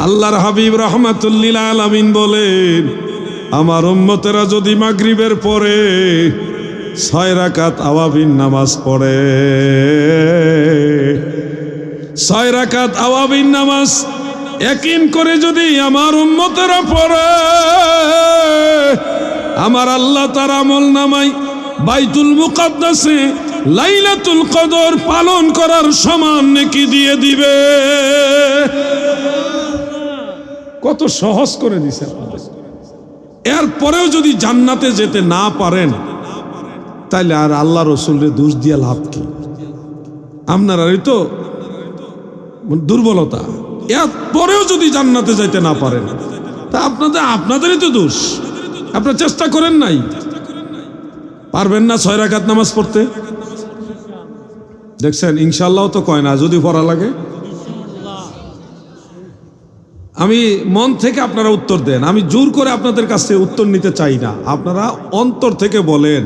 আল্লাহর হাবিব রাহমাতুল্লিল আলামিন বলেন, আমার উম্মতেরা যদি মাগরিবের পরে 6 রাকাত আওয়াবিন নামাজ পড়ে, 6 রাকাত আওয়াবিন নামাজ ইয়াকিন করে যদি আমার উম্মতেরা পড়ে, আমার আল্লাহ তার আমল নামাই বাইতুল মুকাদ্দাসে লাইলাতুল কদর পালন করার সমান নেকি দিয়ে দিবে। কত সহজ করে দিছে আপনাদের। এরপরেও যদি জান্নাতে যেতে না পারেন, তাইলে আর আল্লাহ রসুলের দোষ দিয়া লাভ কি? আপনারাই তো দুর্বলতা। এরপরেও যদি জান্নাতে যাইতে না পারেন, তা আপনাদেরই তো দোষ। আপনারা চেষ্টা করেন নাই, পারবেন না 6 রাকাত নামাজ পড়তে। দেখছেন, ইনশাআল্লাহ তো কয় না, যদি পড়া লাগে। আমি মন থেকে আপনারা উত্তর দেন, আমি জোর করে আপনাদের কাছ থেকে উত্তর নিতে চাই না। আপনারা অন্তর থেকে বলেন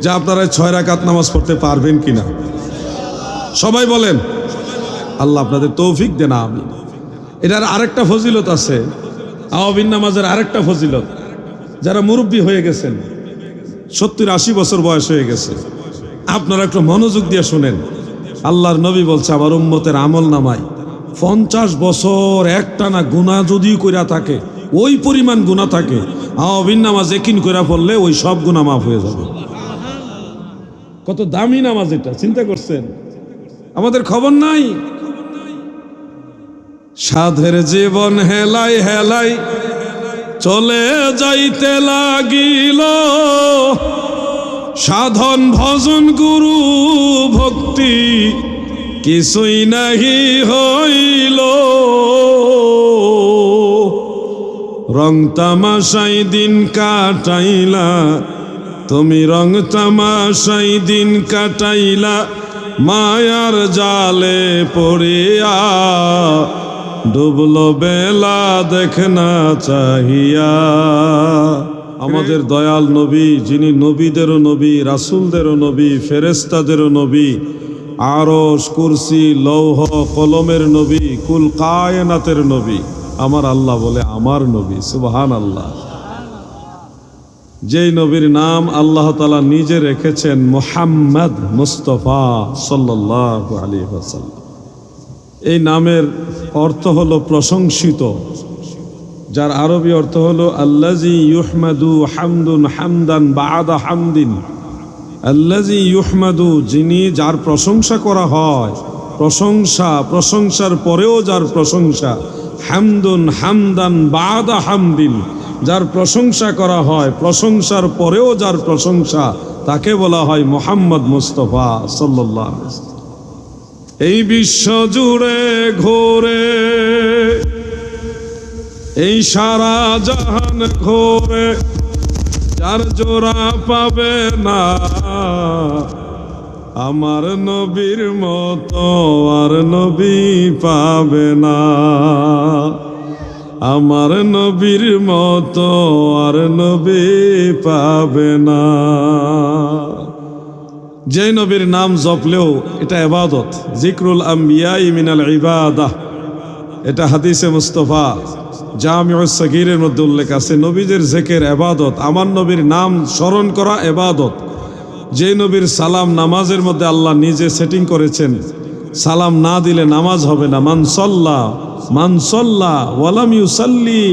যে আপনারা 6 রাকাত নামাজ পড়তে পারবেন কিনা। সবাই বলেন, আল্লাহ আপনাদের তৌফিক দেন। আমি এটার আরেকটা ফজিলত আছে, আওয়াবিন নামাজের আরেকটা ফজিলত। যারা মুরব্বী হয়ে গেছেন, 70-80 বছর বয়স হয়ে গেছে, আপনারা একটু মনোযোগ দিয়ে শুনেন। আল্লাহর নবী বলছে, আমার উম্মতের আমল নামায় 50 বছর একটানা গুনাহ যদি কইরা থাকে, ওই পরিমাণ গুনাহ থাকে, আওয়াবিন নামাজ ইয়াকিন কইরা পড়লে ওই সব গুনাহ মাফ হয়ে যাবে। কত দামি নামাজ এটা, চিন্তা করছেন? আমাদের খবর নাই। সাধের জীবন হেলাই হেলাই চলে যাইতে লাগিল, সাধন ভজন গুরু ভক্তি কিছুই নাহি হইল, রং তামাশাই দিন কাটাইলা তুমি, রং তামাশাই দিন কাটাইলা মায়ার জালে পড়িয়া, ডুবলো বেলা দেখনা চাহিয়া। আমাদের দয়াল নবী, যিনি নবীদেরও নবী, রাসূলদেরও নবী, ফেরেশতাদেরও নবী, আরশ কুরসি লৌহ কলমের নবী, কুল কায়নাতের নবী, আমার আল্লাহ বলে আমার নবী। সুবহানাল্লাহ। যেই নবীর নাম আল্লাহ তাআলা নিজে রেখেছেন মুহাম্মদ মুস্তাফা সাল্লাল্লাহু আলাইহি ওয়াসাল্লাম। এই নামের অর্থ হলো প্রশংসিত, যার আরবি অর্থ হলো আল্লাযী ইউহমাদু হামদুন হামদান বা'দা হামদিন। আল্লাযী ইউহমাদু, যিনি, যার প্রশংসা করা হয়, প্রশংসা, প্রশংসার পরেও যার প্রশংসা, হামদুন হামদান বা'দা হামদিন, যার প্রশংসা করা হয়, প্রশংসার পরেও যার প্রশংসা, তাকে বলা হয় মুহাম্মদ মুস্তাফা সাল্লাল্লাহু আলাইহি ওয়াসাল্লাম। এই বিশ্ব জুড়ে ঘোরে, এই সারা জাহান ঘোরে, যার জোড়া পাবে না আমার নবীর মতো আর নবী পাবে না, আমার নবীর মতো আর নবী পাবে না। যে নবীর নাম জপলেও এটা ইবাদত, জিক্রুল আম্বিয়াই মিনাল ইবাদাহ, এটা হাদিসে মুস্তাফা জামিউস সগীরের মধ্যে উল্লেখ আছে। নবীদের জিকির ইবাদত, আমার নবীর নাম স্মরণ করা ইবাদত। যে নবীর সালাম নামাজের মধ্যে আল্লাহ নিজে সেটিং করেছেন, সালাম না দিলে নামাজ হবে না। মান সাল্লা ওয়ালাম ইউসাল্লি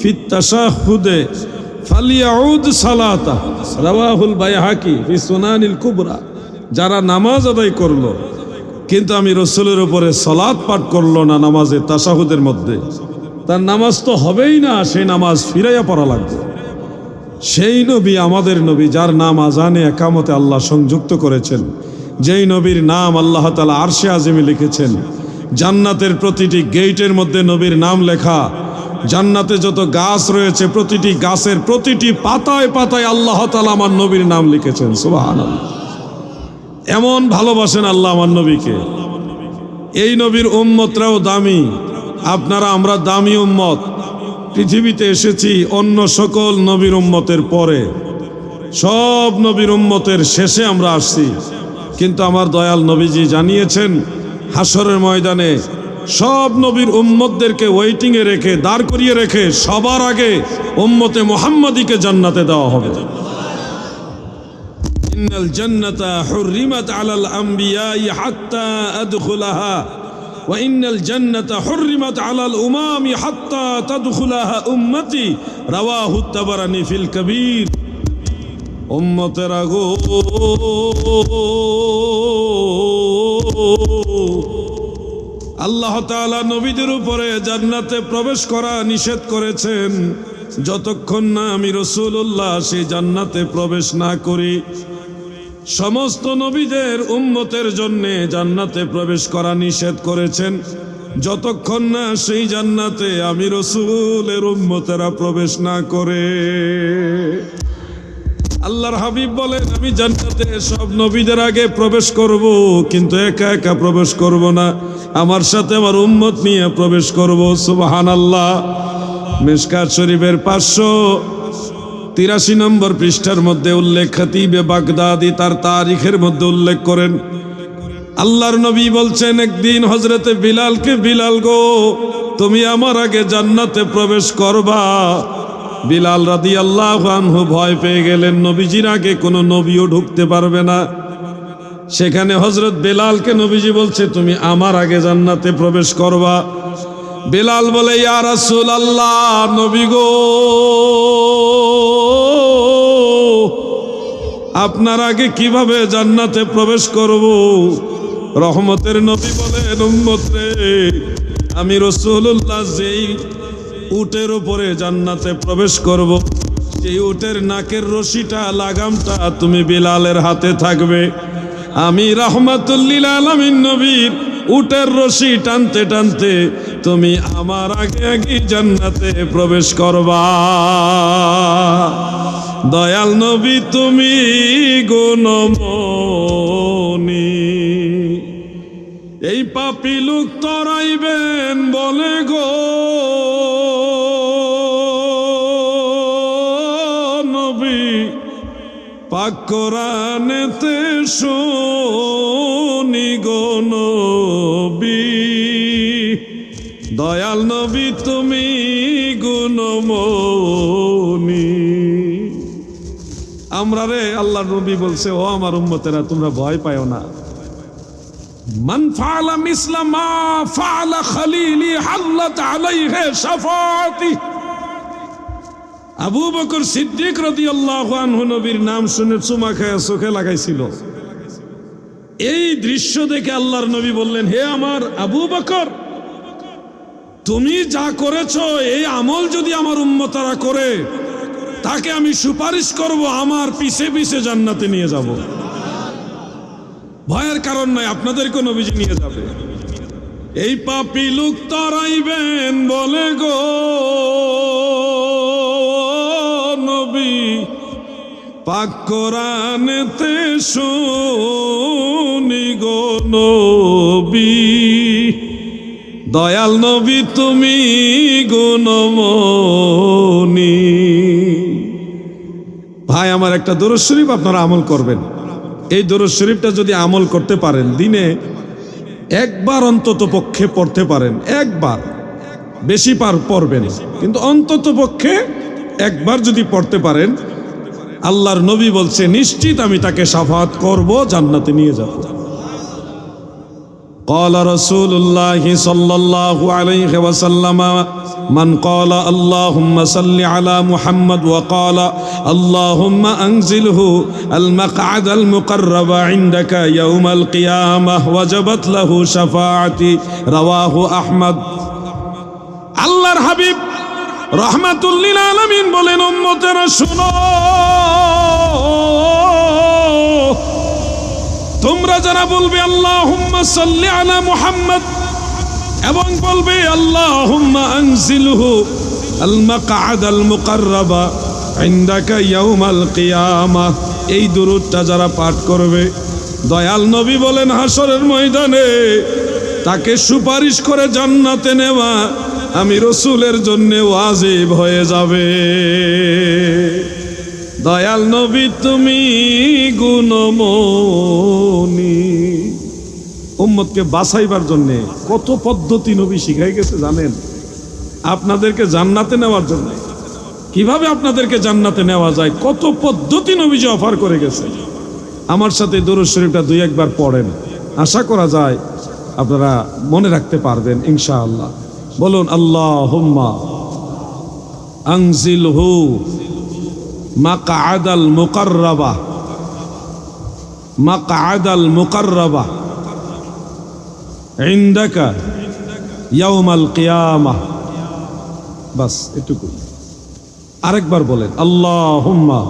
ফিত তাশাহুদে ফালিয়াউদ সালাতা, রাওয়াহুল বাইহাকি ফি সুনানিল কুবরা। যারা নামাজ আদায় করলো কিন্তু আমি রসুলের উপরে সালাত পাঠ করলো না নামাজে তাশাহুদের মধ্যে, তার নামাজ তো হবেই না, সেই নামাজ ফিরাইয়া পড়া লাগবে। সেই নবী আমাদের নবী, যার নাম আজানে একামতে আল্লাহ সংযুক্ত করেছেন, যেই নবীর নাম আল্লাহ তাআলা আরশে আজিমে লিখেছেন। জান্নাতের প্রতিটি গেটের মধ্যে নবীর নাম লেখা। জান্নাতে যত গাছ রয়েছে, প্রতিটি গাছের প্রতিটি পাতায় পাতায় আল্লাহ তাআলা আমার নবীর নাম লিখেছেন। সুবহানাল্লাহ। এমন ভালোবাসেন আল্লাহ আমার নবীকে। এই নবীর উম্মতরাও দামি, আপনারা আমরা দামি উম্মত। পৃথিবীতে এসেছি অন্য সকল নবীর উম্মতের পরে, সব নবীর উম্মতের শেষে আমরা আসছি। কিন্তু আমার দয়াল নবীজি জানিয়েছেন, হাসরের ময়দানে সব নবীর উম্মতদেরকে ওয়েটিংয়ে রেখে দাঁড় করিয়ে রেখে সবার আগে উম্মতে মুহাম্মাদীকে জান্নাতে দেওয়া হবে। ইন্নাল জান্নাতা হুররিমাত আলাল আমবিয়াই হাত্তা আদখুলাহা ওয়া ইন্নাল জান্নাতা হুররিমাত আলাল উমামি হাত্তা তাদখুলাহা উম্মতি, রাওয়াহু তাবারানী ফিল কবীর। উম্মতেরা গো, আল্লাহ তাআলা নবীদের উপরে জান্নাতে প্রবেশ করা নিষেধ করেছেন যতক্ষণ না আমি রাসূলুল্লাহ সেই জান্নাতে প্রবেশ না করি। সমস্ত নবীদের উম্মতের জন্য জান্নাতে প্রবেশ করা নিষেধ করেছেন যতক্ষণ না সেই জান্নাতে আমি রাসূলের উম্মতেরা প্রবেশ না করে। আল্লাহর হাবিব বলেন, আমি জান্নাতে সব নবীদের আগে প্রবেশ করব, কিন্তু একা একা প্রবেশ করব না, আমার সাথে আমার উম্মত নিয়ে প্রবেশ করব। সুবহানাল্লাহ। মিশকাত শরীফের 583 নম্বর পৃষ্ঠার মধ্যে উল্লেখ, খতিবে বাগদাদি তার তারিখের মধ্যে উল্লেখ করেন, আল্লাহর নবী বলছেন একদিন হযরতে বিলালকে, বিলাল গো তুমি আমার আগে জান্নাতে প্রবেশ করবা। বিলাল রাদিয়াল্লাহু আনহু ভয় পেয়ে গেলেন, নবীজির আগে কোনো নবীও ঢুকতে পারবে না। সেখানে হযরত বেলালকে নবীজি বলছে তুমি আমার আগে জান্নাতে প্রবেশ করবা। বেলাল বলে, ইয়া রাসূলুল্লাহ, নবী গো আপনার আগে কিভাবে জান্নাতে প্রবেশ করব? রহমতের নবী বলেন, উম্মত রে, আমি রাসূলুল্লাহ যেই উটের উপরে জান্নাতে প্রবেশ করব, সেই উটের নাকের রশিটা, লাগামটা তুমি বিলালের হাতে থাকবে। আমি রাহমাতুল লিল আলামিন নবীর উটের রশি টানতে টানতে তুমি আমার আগে আগে জান্নাতে প্রবেশ করবা। দয়াল নবী তুমি গুণমণি, এই পাপী লোক তরাইবেন বলে গো নবী, পাক কোরআনেতে শুনি গো নবী। দয়াল নবী তুমি গুণমণি। আমরা রে আল্লাহর নবী বলছে, ও আমার উম্মতেরা তোমরা ভয় পাও না। মান ফাআলা মিসলা মা ফাআলা খলিলি হাল্লাত আলাইহি শাফাআতি। আবু বকর সিদ্দিক রাদিয়াল্লাহু আনহু নবীর নাম শুনে চুমা খায় চোখে লাগাইছিল। এই দৃশ্য দেখে আল্লাহর নবী বললেন, হে আমার আবু বকর, তুমি যা করেছো এই আমল যদি আমার উম্মতরা করে তাকে আমি সুপারিশ করব, আমার পিছে পিছে জান্নাতে নিয়ে যাব। ভয়ের কারণ নাই, আপনাদেরকে নবীজি নিয়ে যাবে। এই পাপী লোক তারাইবেন বলে গো নবী, পাক কোরআনেতে শুনি গো নবী। দয়াল নবী তুমি গুণমণি। ভাই আমার, একটা দরুদ শরীফ আপনারা আমল করবেন। এই দরুদ শরীফটা যদি আমল করতে পারেন, দিনে একবার অন্তত পক্ষে পড়তে পারেন, একবার, বেশি পড়বেন, কিন্তু অন্তত পক্ষে একবার যদি পড়তে পারেন, আল্লাহর নবী বলছে নিশ্চিত আমি তাকে শাফাআত করব, জান্নাতে নিয়ে যাব। قال رسول الله صلى الله عليه وسلم من قال اللهم صل على محمد وقال اللهم أنزله المقعد المقرب عندك يوم القيامة وجبت له شفاعتي رواه أحمد। আল্লাহর হাবিব রাহমাতুল লিল আলামিন বলেন, উম্মতেরা শুনো, তোমরা যারা বলবে আল্লাহুম্মা সাল্লি আলা মুহাম্মদ এবং বলবে আল্লাহুম্মা আনজিলহু আল মাকআদ আল মুকাররাবা ইনদাকা ইয়াউমাল কিয়ামাহ, এই দুরূদটা যারা পাঠ করবে, দয়াল নবী বলেন হাসরের ময়দানে তাকে সুপারিশ করে জান্নাতে নেওয়া আমি রাসূলের জন্য ওয়াজিব হয়ে যাবে। দয়াল নবী তুমি গুণমণি। উম্মতকে বাঁচাইবার জন্যে কত পদ্ধতি নবী শিখাই গেছে জানেন? আপনাদেরকে জান্নাতে নেওয়ার জন্য কিভাবে আপনাদেরকে জান্নাতে নেওয়া যায় কত পদ্ধতি নবীজি অফার করে গেছে। আমার সাথে দরুদ শরীফটা দুই একবার পড়েন, আশা করা যায় আপনারা মনে রাখতে পারবেন ইনশাআল্লাহ। বলুন আল্লাহুম্মা আনজিলহু মাকআদাল মুকাররাবা, মাকআদাল মুকাররাবা ইনদাকা ইয়াউমাল কিয়ামাহ। বাস এটুকু। আরেকবার বলেন আল্লাহুম্মা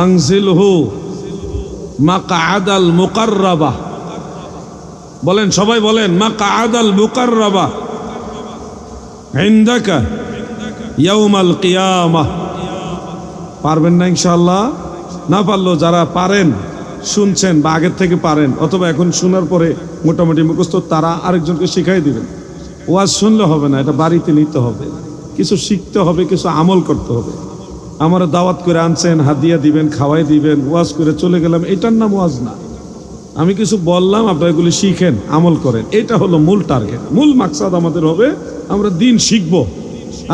আনজিলহু মাকআদাল মুকাররাবা। বলেন সবাই বলেন মাকআদাল মুকাররাবা ইনদাকা ইয়াউমাল কিয়ামাহ। পারবেন না ইনশাআল্লাহ? না পারলেও যারা পারেন শুনছেন বা আগের থেকে পারেন অথবা এখন শোনার পরে মোটামুটি মুখস্থ, তারা আরেকজনকে শিখাই দিবেন। ওয়াজ শুনলে হবে না, এটা বাড়িতে নিতে হবে, কিছু শিখতে হবে, কিছু আমল করতে হবে। আমার দাওয়াত করে আনছেন, হাদিয়া দিবেন, খাওয়াই দিবেন, ওয়াজ করে চলে গেলাম, এটার নাম ওয়াজ না। আমি কিছু বললাম, আপনারা এগুলি শিখেন, আমল করেন, এটা হলো মূল টার্গেট, মূল মাকসাদ আমাদের হবে আমরা দিন শিখব।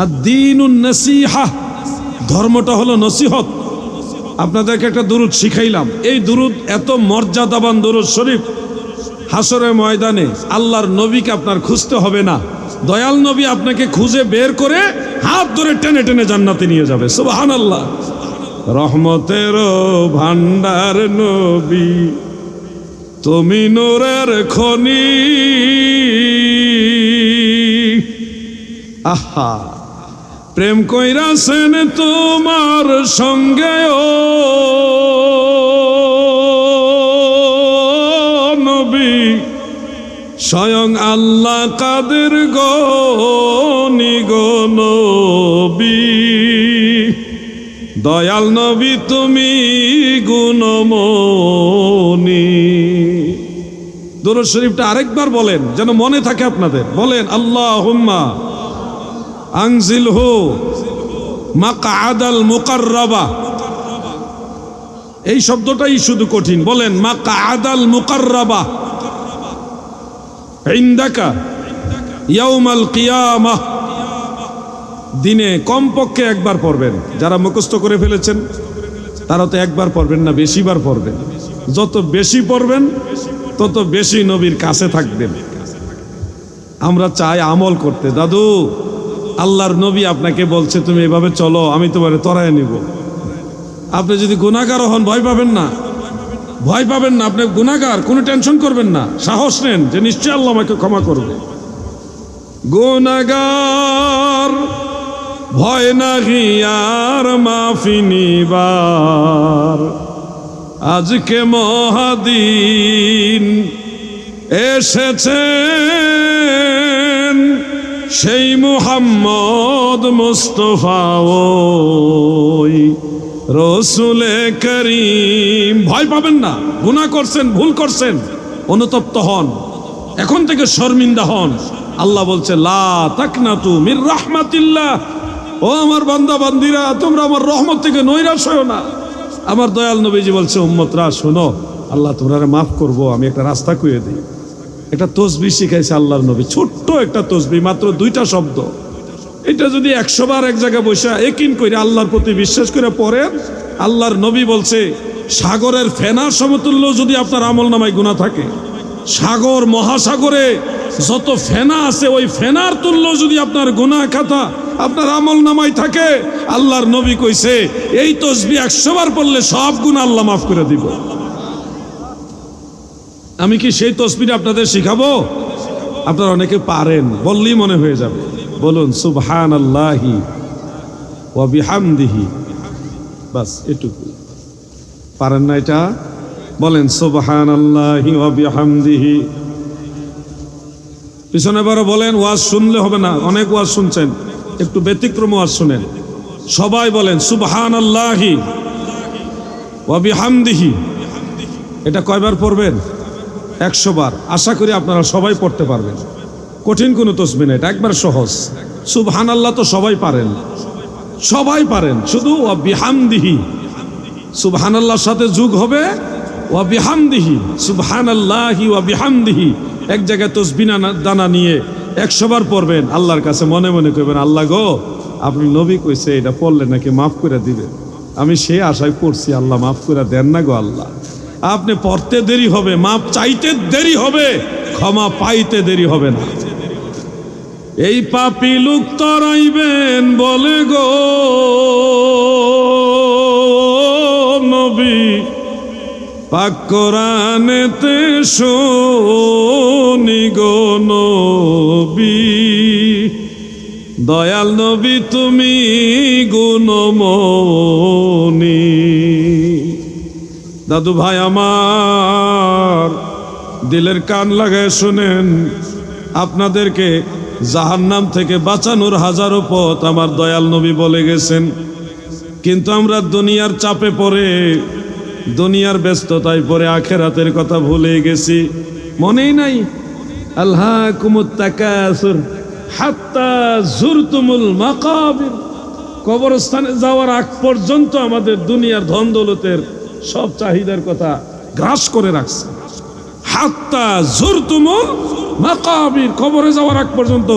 আর দিনুন নসিহা, ধর্মটা হলো নসিহত। আপনাদেরকে একটা দুরুদ শিখাইলাম, এই দুরুদ এত মর্যাদাবান দুরুদ শরীফ, হাসরের ময়দানে আল্লাহর নবীকে আপনার খুঁজতে হবে না, দয়াল নবী আপনাকে খুঁজে বের করে হাত ধরে টেনে টেনে জান্নাতে নিয়ে যাবে। সুবহানাল্লাহ। রহমতের ভান্ডার নবী, তুমি নূরের খনি। আহা, প্রেম কইরাছেন তোমার সঙ্গে ও নবী, স্বয়ং আল্লাহ কাদের গনি গো নবী। দয়াল নবী তুমি গুণমণি। দুরূদ শরীফটা আরেকবার বলেন যেন মনে থাকে আপনাদের। বলেন আল্লাহুম্মা আনজিলহু মাকআদাল মুকাররাবা। এই শব্দটাই শুধু কঠিন। বলেন মাকআদাল মুকাররাবা ইনদাকা ইয়াউমাল কিয়ামাহ। দিনে কমপক্ষে একবার পড়বেন। যারা মুখস্থ করে ফেলেছেন তারা তো একবার পড়বেন না, বেশিবার পড়বেন। যত বেশি পড়বেন তত বেশি নবীর কাছে থাকবেন। আমরা চাই আমল করতে। দাদু, আল্লাহর নবী আপনাকে বলছে তুমি এভাবে চলো, আমি তোমারে তরায় নিব। আপনি যদি গুনাহগার হন ভয় পাবেন না, ভয় পাবেন না। আপনি গুনাহগার, কোনো টেনশন করবেন না, সাহস নেন যে নিশ্চয় আল্লাহ আমাকে ক্ষমা করবে। গুনাহগার ভয় নাহি আর মাফি নিবার, আজকে মহাদিন এসেছেন সেই মুহাম্মদ মুস্তাফা ওই রসুলে করিম। ভয় পাবেন না। গুনাহ করছেন, ভুল করছেন, অনুতপ্ত হন, এখন থেকে শর্মিন্দা হন। আল্লাহ বলছে লা তাকনাতু মির রাহমাতিল্লাহ। ও আমার বান্দা বান্দিরা, তোমরা আমার রহমত থেকে নৈরাশ হও না। আমার দয়াল নবীজি বলছে উম্মতরা শোনো, আল্লাহ তোমরা মাফ করবো। আমি একটা রাস্তা কইয়ে দিই। একটা তসবিহ শিখাইছে আল্লাহর নবী, ছোট্ট একটা তসবিহ, মাত্র 2টা শব্দ। এটা যদি 100 বার এক জায়গায় বসে একিন করে আল্লাহর প্রতি বিশ্বাস করে পড়েন, আল্লাহর নবী বলছে সাগরের ফেনার সমতুল্য যদি আপনার আমল নামায় গুনাহ থাকে, সাগর মহাসাগরে যত ফেনা আছে ওই ফেনার তুল্য যদি আপনার গুনাহ খাতা আপনার আমল নামায় থাকে, আল্লাহর নবী কইছে এই তসবিহ 100 বার পড়লে সব গুনাহ আল্লাহ মাফ করে দিব। আমি কি সেই তসবিহটা আপনাদের শিখাবো? আপনারা অনেকে পারেন, বললেই মনে হয়ে যাবে। বলুন সুবহানাল্লাহি ওয়া বিহামদিহি। বাস এটুকু। পারেন না এটা? বলেন সুবহানাল্লাহি ওয়া বিহামদিহি। পিছনে বারো বলেন। ওয়াজ শুনলে হবে না, অনেক ওয়াজ শুনছেন, একটু ব্যতিক্রম ওয়াজ শুনেন। সবাই বলেন সুবহানাল্লাহি ওয়া বিহামদিহি। এটা কয়বার পড়বেন? 100 বার। আশা করি আপনারা সবাই পড়তে পারবেন। কঠিন কোনো তসবিহ না, এটা একবার সহজ। সুবহানাল্লাহ তো সবাই পারেন, সবাই পারেন, শুধু ওয়া বিহামদিহি সুবহানাল্লাহর সাথে যোগ হবে ওয়া বিহামদিহি, সুবহানাল্লাহি ওয়া বিহামদিহি, এক জায়গায় তসবিহ দানা নিয়ে 100 বার পড়বেন। আল্লাহর কাছে মনে মনে কইবেন, আল্লাহ গো, আপনি নবী কইছে এটা পড়লে নাকি মাফ করে দিবেন, আমি সেই আশায় পড়ছি, আল্লাহ মাফ করে দেন না গো আল্লাহ। আপনি পড়তে দেরি হবে, মাফ চাইতে দেরি হবে, ক্ষমা পাইতে দেরি হবে না। এই পাপী লোক তরাইবেন বলে গো নবী, পাক কোরআনেতে শুনি গো নবী, দয়াল নবী তুমি গুণমণি। দাদু ভাই আমার, দিলের কান লাগায় শুনেন, আপনাদেরকে জাহান্নাম থেকে বাঁচানোর হাজারো পথ আমার দয়াল নবী বলে গেছেন। কিন্তু আমরা দুনিয়ার চাপে পড়ে, দুনিয়ার ব্যস্ততায় পড়ে আখিরাতের কথা ভুলে গেছি। মনেই নাই, আলহাকুমুত তাকাসুর হাত্তা যুরতুমুল মাকাবির, কবরস্থানে যাওয়ার আগ পর্যন্ত আমাদের দুনিয়ার ধন দৌলতের সব চাহিদার কথা গ্রাস করে রাখছে। হাত্তা যুরতুমুল মাকাবির, কবরে যাওয়ার আগ পর্যন্ত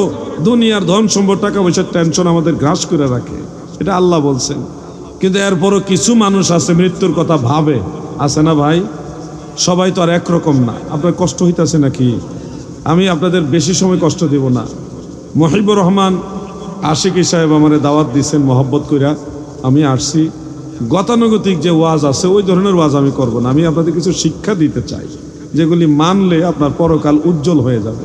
দুনিয়ার ধন সম্পদ টাকা পয়সার টেনশন আমাদের গ্রাস করে রাখে, এটা আল্লাহ বলছেন। কিন্তু এরপরও কিছু মানুষ আছে মৃত্যুর কথা ভাবে, আছে না ভাই? সবাই তো আর একরকম না। আপনার কষ্ট হইতেছে নাকি? আমি আপনাদের বেশি সময় কষ্ট দেব না। মহিবুর রহমান আশিকি সাহেব আমারে দাওয়াত দিচ্ছেন মহব্বত কইরা, আমি আসছি। গতানুগতিক যে ওয়াজ আছে ওই ধরনের ওয়াজ আমি করব না। আমি আপনাদের কিছু শিক্ষা দিতে চাই, যেগুলি মানলে আপনার পরকাল উজ্জ্বল হয়ে যাবে।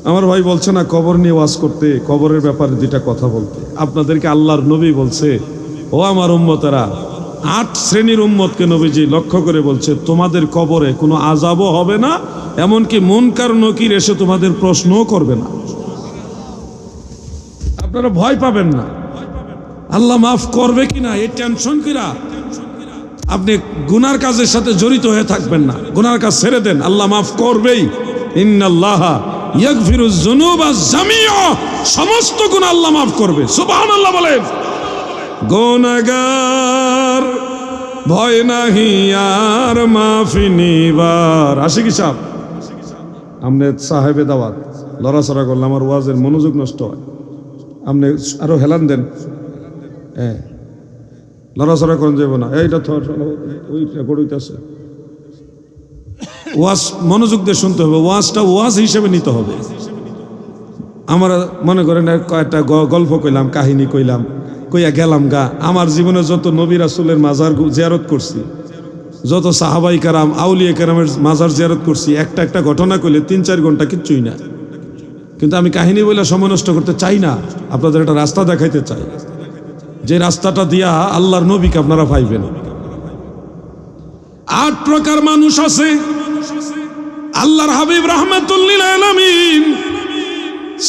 আমার ভাই বলছে না কবর নিয়ে ওয়াজ করতে, কবরের ব্যাপারে দুইটা কথা বলতে। আপনাদেরকে আল্লাহর নবী বলছে, ও আমার উম্মতেরা, 8 শ্রেণীর উম্মতকে নবীজি লক্ষ্য করে বলছে, তোমাদের কবরে কোনো আযাবও হবে না, এমনকি মুনকার নকির এসে তোমাদের প্রশ্নও করবে না। আপনারা ভয় পাবেন না, আল্লাহ মাফ করবে কিনা এই টেনশন কিরা আপনি গুনার কাজের সাথে জড়িত হয়ে থাকবেন না। গুনার কাজ ছেড়ে দেন, আল্লাহ মাফ করবেই। ইন্নাল্লাহা ইয়াগফিরুয যুনুবা জামিআ, সমস্ত গুনাহ আল্লাহ মাফ করবে। সুবহানাল্লাহ বলেন। গুনাহগার ভয় নাহি আর মাফি নিবার। আশিকি সাহেব, আমনে সাহেবে দাওয়াত লড়াচড়া করলে আমার ওয়াজের মনোযোগ নষ্ট হয়। আপনি আরো হেলান দেন, হ্যাঁ, লড়াচড়া করেন যাব না। এইটা তো ওইটা গড়ইতেছে। ওয়াজ মনোযোগ দিয়ে শুনতে হবে, ওয়াজটা ওয়াজ হিসেবে নিতে হবে। আমরা মনে করেন কয়েকটা গল্প কইলাম, কাহিনী কইলাম, কইয়া গেলাম গা। আমার জীবনে যত নবী রাসূলের মাজার জিয়ারত করছি, যত সাহাবাই কারাম আউলিয়া কারামের মাজার জিয়ারত করছি, একটা একটা ঘটনা কইলে 3-4 ঘন্টা কিচ্ছুই না। কিন্তু আমি কাহিনী বলে সময় নষ্ট করতে চাই না, আপনাদের একটা রাস্তা দেখাইতে চাই, যে রাস্তাটা দিয়া আল্লাহর নবীকে আপনারা পাইবেন। 8 প্রকার মানুষ আছে। আল্লাহর হাবিব রাহমাতুল লিল আলামিন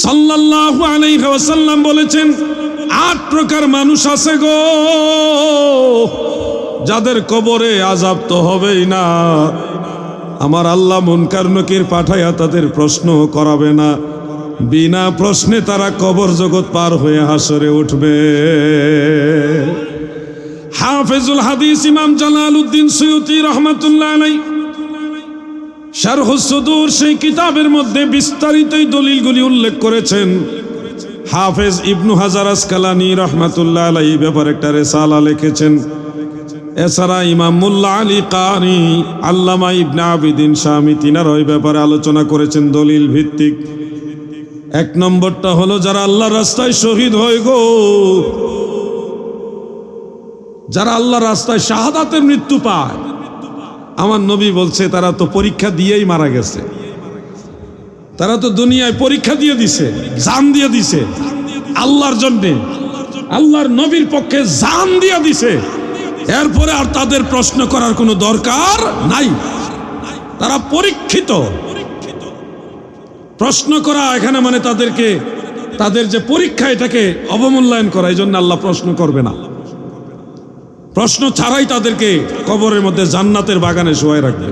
সাল্লাল্লাহু আলাইহি ওয়াসাল্লাম বলেছেন, 8 প্রকার মানুষ আছে গো, যাদের কবরে আযাব তো হবেই না, আমার আল্লাহ মুনকার নকির পাঠাইয়া তাদের প্রশ্ন করাবে না, বিনা প্রশ্নে তারা কবর জগৎ পার হয়ে হাসরে উঠবে। হাফেজুল হাদিস ইমাম জালালউদ্দিন সুয়ুতি রাহমাতুল্লাহ আলাইহি শারহুস সুদূর সেই কিতাবের মধ্যে বিস্তারিত এই দলিলগুলি উল্লেখ করেছেন। হাফেজ ইবনু হাজার আসকালানী রাহমাতুল্লাহ আলাইহি ব্যাপারে একটা রিসালা লিখেছেন। এছাড়া ইমাম মুল্লা আলী কারি, আল্লামা ইবনে আবিদিন শামী তিনার ওই ব্যাপারে আলোচনা করেছেন দলিল ভিত্তিক। 1 নম্বরটা হলো, যারা আল্লাহর রাস্তায় শহীদ হয় গো, যারা আল্লাহর রাস্তায় শাহাদাতের মৃত্যু পায়, আমার নবী বলছে তারা তো পরীক্ষা দিয়েই মারা গেছে। তারা তো দুনিয়ায় পরীক্ষা দিয়ে দিছে, জান দিয়ে দিছে আল্লাহর জন্যে, আল্লাহর নবীর পক্ষে জান দিয়ে দিছে। এরপরে আর তাদের প্রশ্ন করার কোনো দরকার নাই, তারা পরীক্ষিত। প্রশ্ন করা এখানে মানে তাদেরকে, তাদের যে পরীক্ষা এটাকে অবমূল্যায়ন করা, এই জন্য আল্লাহ প্রশ্ন করবে না। প্রশ্ন ছাড়াই তাদেরকে কবরের মধ্যে জান্নাতের বাগানে শোয়ায় রাখবে।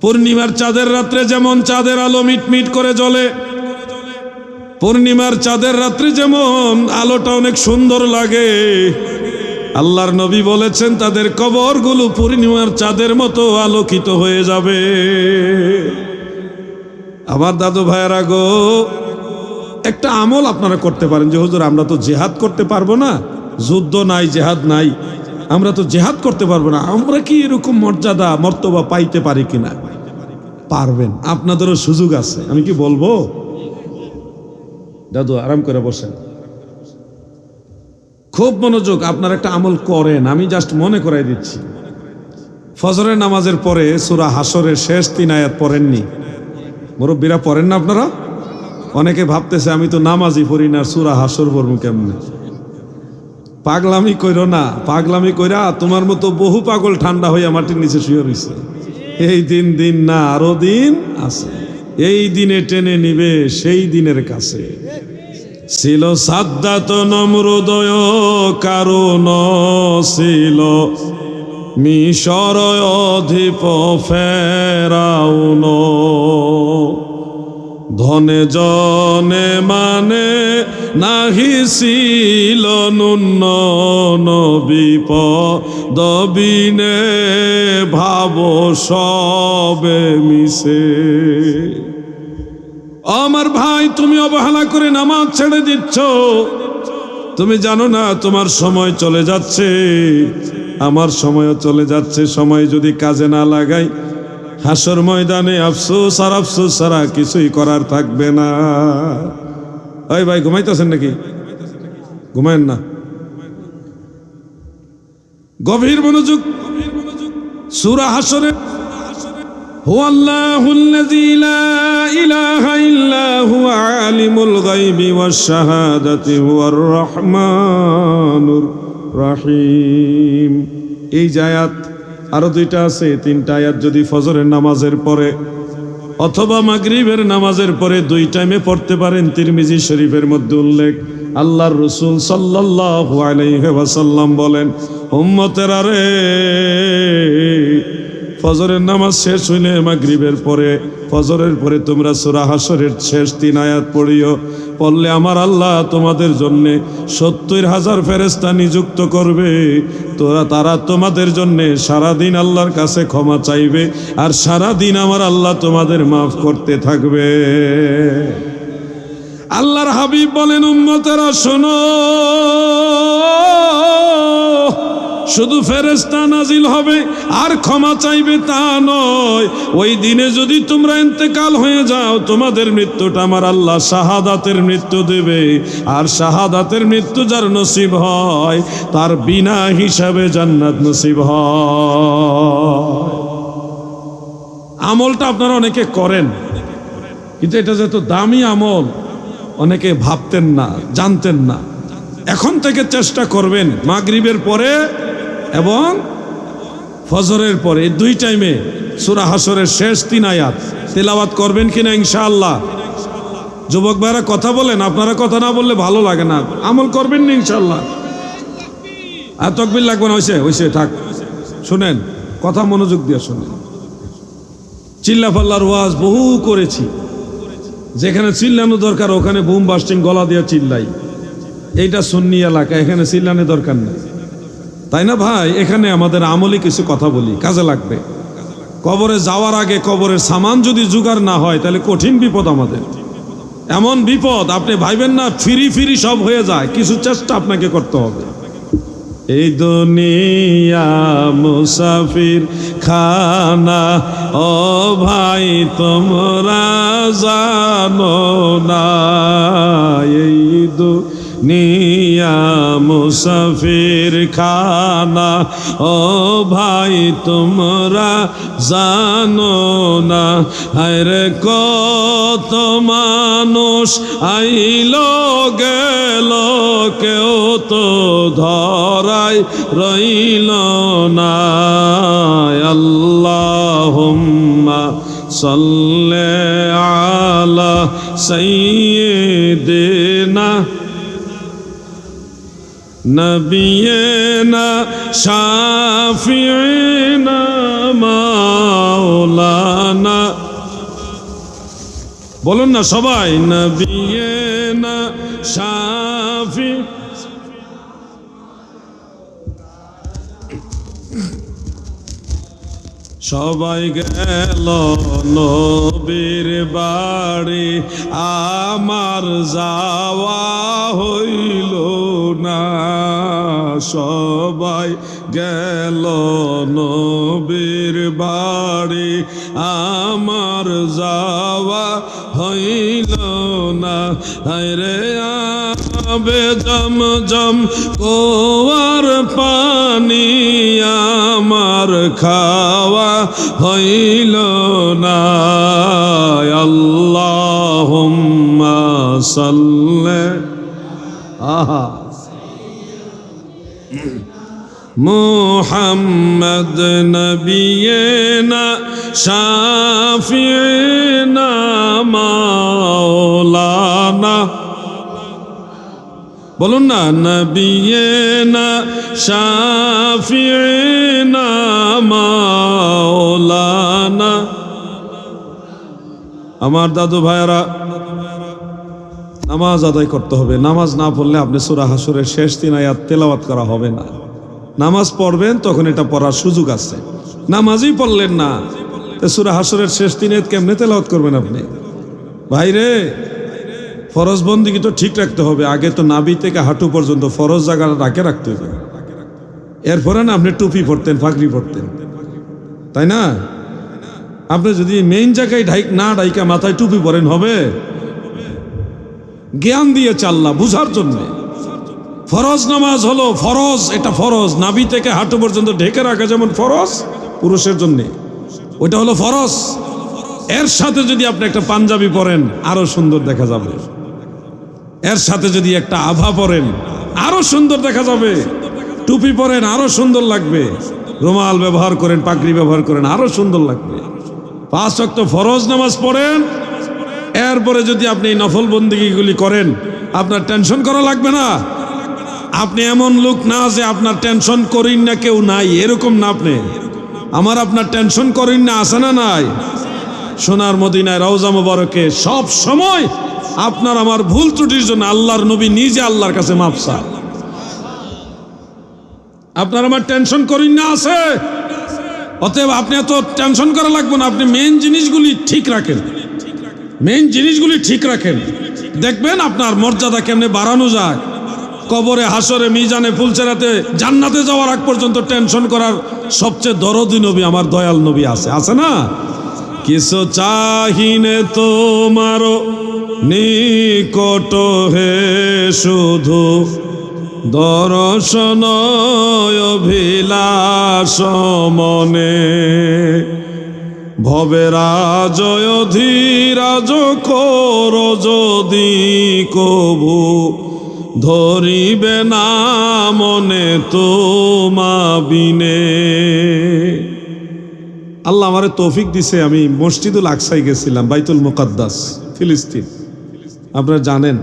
পূর্ণিমার চাঁদের রাত্রে যেমন চাঁদের আলো মিটমিট করে জ্বলে, পূর্ণিমার চাঁদের রাত্রে যেমন আলোটা অনেক সুন্দর লাগে, আল্লাহর নবী বলেছেন তাদের কবরগুলো পূর্ণিমার চাঁদের মতো আলোকিত হয়ে যাবে। আমার দাদু ভাইয়েরা গো, একটা আমল আপনারা করতে পারেন যে হুজুর আমরা তো জেহাদ করতে পারবো না, যুদ্ধ নাই, জেহাদ নাই, আমরা তো জেহাদ করতে পারবো না, আমরা কি এরকম মর্যাদা মর্তবা পাইতে পারি কিনা? পারবেন, আপনাদেরও সুযোগ আছে। আমি কি বলবো? দাদু আরাম করে বসেন, খুব মনোযোগ, আপনার একটা আমল করেন, আমি জাস্ট মনে করাই দিচ্ছি। ফজরের নামাজের পরে সূরা হাসরের শেষ 3 আয়াত পড়েননি? মুরব্বীরা পড়েন না আপনারা? অনেকে ভাবতেছে আমি তো নামাজই পড়ি না, সূরা হাসর পড়বো কেমনে? পাগলামি কইরো না, পাগলামি কইরা তোমার মতো বহু পাগল ঠান্ডা হইয়া মাটির নিচে শুয়ে রইছে। এই দিন দিন না, আরো দিন আছে, এই দিনে টেনে নিবে সেই দিনের কাছে। ছিল সাদ্দাত নমরুদয় কারণ ছিল মিশর অধিপ ফেরাউন, ধনে জনে মানে নাহি ছিল নুন্ন বিপদবিনে ভাব সবে মিশে। আমার ভাই, তুমি অবহেলা করে নামাজ ছেড়ে দিচ্ছ, তুমি জানো না তোমার সময় চলে যাচ্ছে, আমার সময়ও চলে যাচ্ছে। সময় যদি কাজে না লাগাই, হাসর ময়দানে আফসোস আর আফসোস ছাড়া কিছুই করার থাকবে না। ওই ভাই ঘুমাইতেছেন নাকি? ঘুমায়েন না, গভীর মনোযোগ। সূরা হাসরে হুয়াল্লাহুল্লাযী লা ইলাহা ইল্লা হুয়া আলিমুল গায়বি ওয়াশ শাহাদাতি হুয়ার রহমানুর রহিম। এই আয়াত আরো 2টা আছে, 3টা আয়াত যদি ফজরের নামাজের পরে অথবা মাগরিবের নামাজের পরে 2 টাইমে পড়তে পারেন। তিরমিজি শরীফের মধ্যে উল্লেখ, আল্লাহর রাসূল সাল্লাল্লাহু আলাইহি ওয়াসাল্লাম বলেন, উম্মতেরা রে, ফজরের নামাজ শেষ হইলে মাগরিবের পরে, ফজরের পরে তোমরা সূরা হাসরের শেষ 3 আয়াত পড়িও। পড়লে আমার আল্লাহ তোমাদের জন্য 70,000 ফেরেশতা নিযুক্ত করবে। তারা তোমাদের জন্য সারাদিন আল্লাহর কাছে ক্ষমা চাইবে, আর সারাদিন আমার আল্লাহ তোমাদের মাফ করতে থাকবে। আল্লাহর হাবিব বলেন, উম্মতেরা শোনো, শুধু ফেরেশতা নাজিল হবে আর ক্ষমা চাইবে তা নয়, ওই দিনে যদি তোমরা ইন্তেকাল হয়ে যাও, তোমাদের মৃত্যুটা আমার আল্লাহ শাহাদাতের মৃত্যু দেবে। আর শাহাদাতের মৃত্যু যার নসিব হয়, তার বিনা হিসাবে জান্নাত নসিব হয়। আমলটা আপনারা অনেকে করেন, কিন্তু এটা যত দামি আমল অনেকে ভাবতেন না, জানতেন না। এখন থেকে চেষ্টা করবেন মাগরিবের পরে এবং ফজরের পরে 2 টাইমে সূরা হাসরের শেষ 3 আয়াত তেলাওয়াত করবেন কিনা ইনশাআল্লাহ? যুবক ভাইরা কথা বলেন, আপনারা কথা না বললে ভালো লাগে না। আমল করবেন না ইনশাআল্লাহ? আর তাকবীর লাগবে না, হইছে থাক। শুনেন, কথা মনোযোগ দিয়ে শুনেন। চিল্লাফাল্লার ওয়াজ বহু করেছি, যেখানে চিল্লানো দরকার ওখানে বুম বাস্টিং গলা দিয়ে চিল্লাই। এইটা সুন্নি এলাকা, এখানে চিল্লানোর দরকার নেই, তাই না ভাই? এখানে আমাদের আমলি কিছু কথা বলি, কাজে লাগবে। কবরে যাওয়ার আগে কবরের সামান যদি জোগাড় না হয়, তাহলে কঠিন বিপদ আমাদের। এমন বিপদ আপনি ভাইবেন না ফিরি সব হয়ে যায়, কিছু চেষ্টা আপনাকে করতে হবে। এই দুনিয়া মুসাফির খানা, ও ভাই তোমরা জানো না, এই দুনিয়া মুসাফির খানা, ও ভাই তোমরা জানো না। হায়রে কত মানুষ আইলো গেল, কেউ তো ধরাই রইল না। আল্লাহুম্মা সাল্লি আলা সাইয়্যিদিনা নবিয়িনা শাফিঈনা মাওলানা। বলুন না সবাই, নবিয়িনা শাফি। সবাই গেল নবীর বাড়ি, আমার যাওয়া হইল না। সবাই গেল নবীর বাড়ি, আমার যাওয়া হইল না। হায়রে আবে জমজম কুয়ার পানি, আমার খাওয়া হইল না। আল্লাহুম্মা সাল্লি মুহাম্মদ নবিয়িনা শাফিঈনা মাওলানা। বলুন না, নবিয়িনা শাফিঈনা মাওলানা। আমার দাদু ভাইয়েরা, নামাজ আদায় করতে হবে। নামাজ না পড়লে আপনি সূরা হাসরের শেষ 3 আয়াত তেলাওয়াত করা হবে না। নামাজ পড়বেন তখন এটা পড়ার সুযোগ আছে। নামাজই পড়লেন না, সূরা হাসরের শেষ 3 আয়াত কেমনে তেলাওয়াত করবেন আপনি? ভাইরে, ফরজ বন্দিগি তো ঠিক রাখতে হবে। আগে তো নাভি থেকে হাঁটু পর্যন্ত ফরজ জায়গা রাখতে হবে। এরপরে না আপনি টুপি পরতেন, পাগড়ি পরতেন, তাই না? আপনি যদি মেইন জায়গায় ঢাইকা মাথায় টুপি পরেন হবে? জ্ঞান দিয়ে চাল্লা বুঝার জন্য। ফরজ নামাজ হলো ফরজ, এটা ফরজ। নাভি থেকে হাঁটু পর্যন্ত ঢেকে রাখা যেমন ফরজ পুরুষের জন্য, ওইটা হলো ফরজ। এর সাথে যদি আপনি একটা পাঞ্জাবি পরেন আরো সুন্দর দেখা যাবে। এর সাথে যদি একটা আভা পরেন আরো সুন্দর দেখা যাবে। টুপি পরেন আরো সুন্দর লাগবে। রুমাল ব্যবহার করেন, পাগড়ি ব্যবহার করেন, আরো সুন্দর লাগবে। 5 ওয়াক্ত ফরজ নামাজ পড়েন, এরপরে যদি আপনি এই নফল বন্দেগীগুলি করেন, আপনার টেনশন করা লাগবে না। আপনি এমন লোক না যে আপনার টেনশন করেন না কেউ নাই, এরকম না। আপনি আমার আপনার টেনশন করেন না, আছে না নাই? সোনার মদিনায় রওজা মুবারকে সব সময় আপনার আমার ভুল ত্রুটির জন্য আল্লাহর নবী নিজে আল্লাহর কাছে মাফ চায়। আপনার আমার টেনশন করেন না, আছে। অতএব আপনি এত টেনশন করা লাগবে না। আপনি মেইন জিনিসগুলি ঠিক রাখেন, মেইন জিনিসগুলি ঠিক রাখেন, দেখবেন আপনার মর্যাদা কেমনে বাড়ানো যায়। কবরে, হাসরে, মিজানে, ফুলচেরাতে, জান্নাতে যাওয়ার আগ পর্যন্ত টেনশন করার সবচেয়ে দরদি নবী আমার দয়াল নবী আছে না? কিছু চাহিনে তোমার নিকট হে, শুধু দর্শন অভিলাষ মনে। ভবেরাজ ধীরাজ কর যদি কবু, ধরিবে না মনে তোমা বিনে। আল্লাহ আমারে তৌফিক দিছে, আমি মসজিদুল আকসায় গেছিলাম, বাইতুল মুকাদ্দাস, ফিলিস্তিন। আপনারা জানেন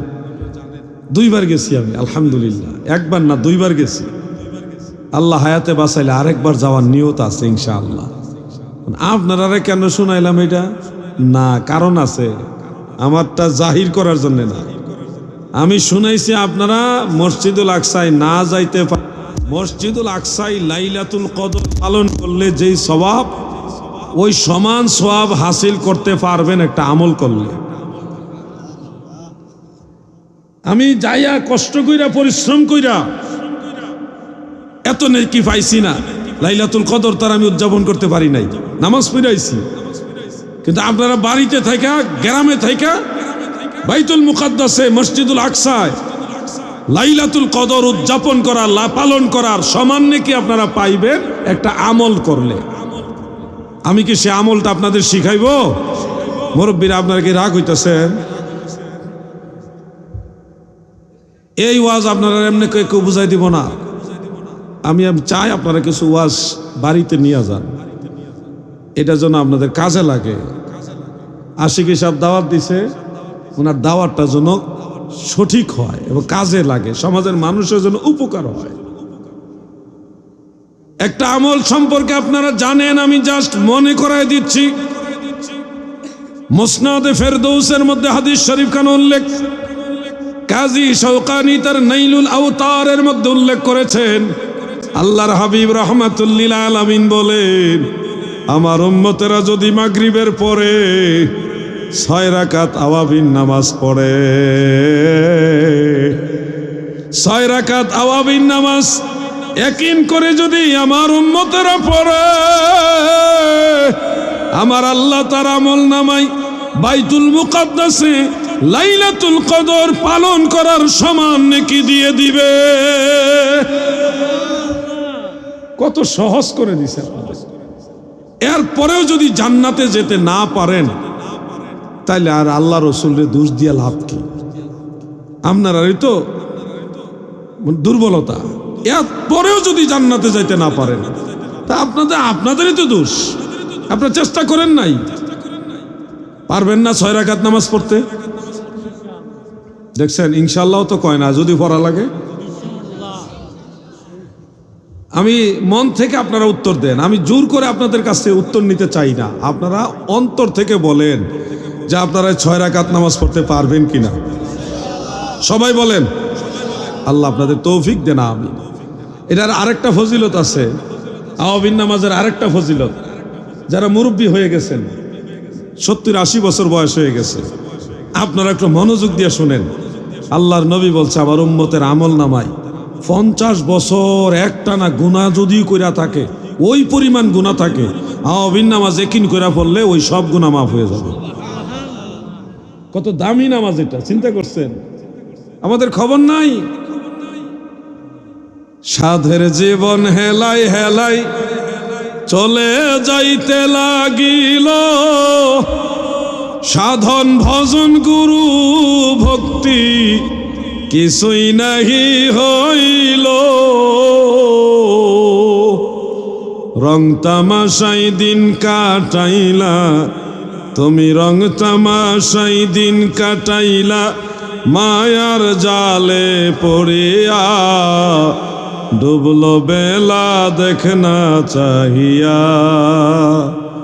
2 বার গেছি আমি, আলহামদুলিল্লাহ। 1 বার না 2 বার গেছি। আল্লাহ হায়াতে বাঁচাইলে আরেকবার যাওয়ার নিয়ত আছে ইনশাআল্লাহ। আপনারা কেন শুনাইলাম এটা? না, কারণ আছে। আমারটা জাহির করার জন্য না। আমি শুনাইছি আপনারা মসজিদুল আকসায় না যাইতে পারেন। মসজিদুল আকসায় লাইলাতুল কদর পালন করলে যেই সওয়াব, ওই সমান সওয়াব হাসিল করতে পারবেন একটা আমল করলে। আমি যাইয়া কষ্ট কইরা, পরিশ্রম কইরা এত নেকি পাইছি না। লাইলাতুল কদর তার আমি উদযাপন করতে পারি নাই, নামাজ পড়াইছি। কিন্তু আপনারা বাড়িতে থাকা, গ্রামে থাকা, বাইতুল মুকাদ্দাসে, মসজিদুল আকসায় লাইলাতুল কদর উদযাপন করার, পালন করার সমান নেকি আপনারা পাইবেন একটা আমল করলে। আমি কি সে আমলটা আপনাদের শিখাইব? মুরব্বীরা, আপনারা কি রাগ হইতেছেন? এই ওয়াজ আপনারা এমনি কেউ বুঝাই দিব না। আমি চাই আপনারা কিছু ওয়াজ বাড়িতে নিয়ে যান, এটা যেন আপনাদের কাজে লাগে। আশিকি সাহেব দাওয়াত দিছে, ওনার দাওয়াতটা যেন সঠিক হয় এবং কাজে লাগে, সমাজের মানুষের জন্য উপকার হয়। একটা আমল সম্পর্কে আপনারা জানেন, আমি জাস্ট মনে করাই দিচ্ছি। মুসনাদে ফেরদৌসের মধ্যে হাদিস শরীফ খান উল্লেখ, কাজী শৌকানি তার নাইলুল আওতারের মধ্যে উল্লেখ করেছেন। আল্লাহর হাবিব রাহমাতুল লিল আলামিন বলেন, আমার উম্মতেরা যদি মাগরিবের পরে 6 রাকাত আওয়াবিন নামাজ পড়ে, 6 রাকাত আওয়াবিন নামাজ ইয়াকিন করে যদি আমার উম্মতেরা পড়ে, আমার আল্লাহ তার আমল নামায় বাইতুল মুকাদ্দাসে লাইলাতুল কদর পালন করার সমান নেকি দিয়ে দিবে। কত সহজ করে দিছে আপনাদের। এরপরেও যদি জান্নাতে যেতে না পারেন, তাইলে আর আল্লাহ রসুলের দোষ দিয়ে লাভ কি? আপনারাই তো দুর্বলতা। এরপরেও যদি জান্নাতে যাইতে না পারেন, তা আপনাদেরই তো দোষ। আপনারা চেষ্টা করেন নাই, পারবেন না 6 রাকাত নামাজ পড়তে। দেখছেন, ইনশাআল্লাহ তো কয় না, যদি পড়া লাগে। আমি মন থেকে আপনারা উত্তর দেন, আমি জোর করে আপনাদের কাছ থেকে উত্তর নিতে চাই না। আপনারা অন্তর থেকে বলেন যে আপনারা 6 রাকাত নামাজ পড়তে পারবেন কিনা। সবাই বলেন, আল্লাহ আপনাদের তৌফিক দেন। আমি এটার আরেকটা ফজিলত আছে, আওয়াবিন নামাজের আরেকটা ফজিলত। যারা মুরব্বী হয়ে গেছেন, 70-80 বছর বয়স হয়ে গেছে, আপনারা একটু মনোযোগ দিয়ে শুনেন। আল্লাহর নবী বলছে, আমার উম্মতের আমল নামায় 50 বছর একটানা গুনাহ যদি কইরা থাকে, ওই পরিমাণ গুনাহ থাকে, আওয়াবিন নামাজ ইয়াকিন কইরা পড়লে ওই সব গুনাহ মাফ হয়ে যাবে। কত দামি নামাজ এটা, চিন্তা করছেন? আমাদের খবর নাই। সাধের জীবন হেলাই হেলাই চলে যাইতে লাগিল, সাধন ভজন গুরু ভক্তি কিছুই নাহি হইল, রং তামাশাই দিন কাটাইলা তুমি, রং তামাশাই দিন কাটাইলা, মায়ার জালে পড়িয়া ডুবলো বেলা দেখনা চাহিয়া।